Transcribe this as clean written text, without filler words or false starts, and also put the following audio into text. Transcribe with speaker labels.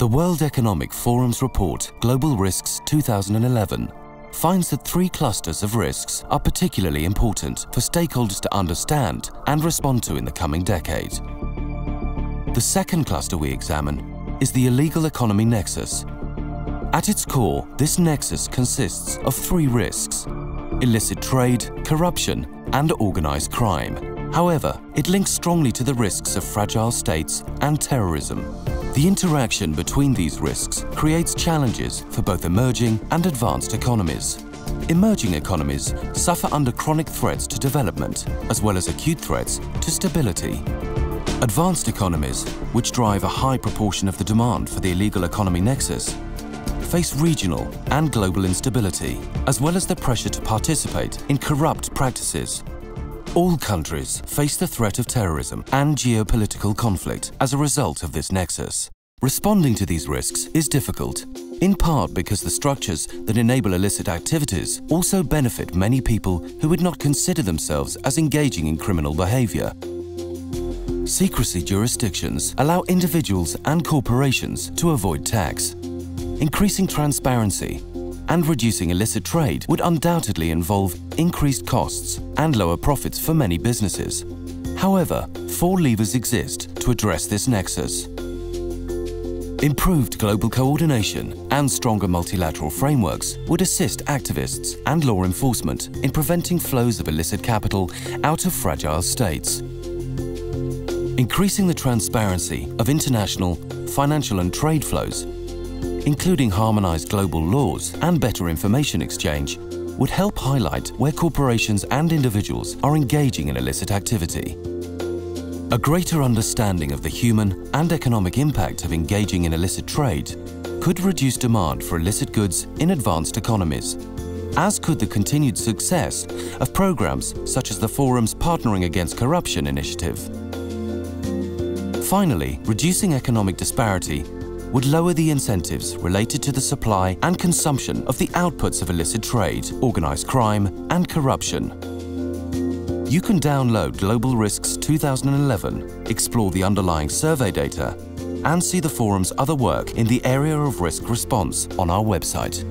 Speaker 1: The World Economic Forum's report, Global Risks 2011, finds that 3 clusters of risks are particularly important for stakeholders to understand and respond to in the coming decade. The second cluster we examine is the illegal economy nexus. At its core, this nexus consists of 3 risks: illicit trade, corruption, and organized crime. However, it links strongly to the risks of fragile states and terrorism. The interaction between these risks creates challenges for both emerging and advanced economies. Emerging economies suffer under chronic threats to development, as well as acute threats to stability. Advanced economies, which drive a high proportion of the demand for the illegal economy nexus, face regional and global instability, as well as the pressure to participate in corrupt practices. All countries face the threat of terrorism and geopolitical conflict as a result of this nexus. Responding to these risks is difficult, in part because the structures that enable illicit activities also benefit many people who would not consider themselves as engaging in criminal behavior. Secrecy jurisdictions allow individuals and corporations to avoid tax. Increasing transparency and reducing illicit trade would undoubtedly involve increased costs and lower profits for many businesses. However, 4 levers exist to address this nexus. Improved global coordination and stronger multilateral frameworks would assist activists and law enforcement in preventing flows of illicit capital out of fragile states. Increasing the transparency of international financial and trade flows, including harmonized global laws and better information exchange, would help highlight where corporations and individuals are engaging in illicit activity. A greater understanding of the human and economic impact of engaging in illicit trade could reduce demand for illicit goods in advanced economies, as could the continued success of programs such as the Forum's Partnering Against Corruption initiative. Finally, reducing economic disparity would lower the incentives related to the supply and consumption of the outputs of illicit trade, organized crime, and corruption. You can download Global Risks 2011, explore the underlying survey data, and see the Forum's other work in the area of risk response on our website.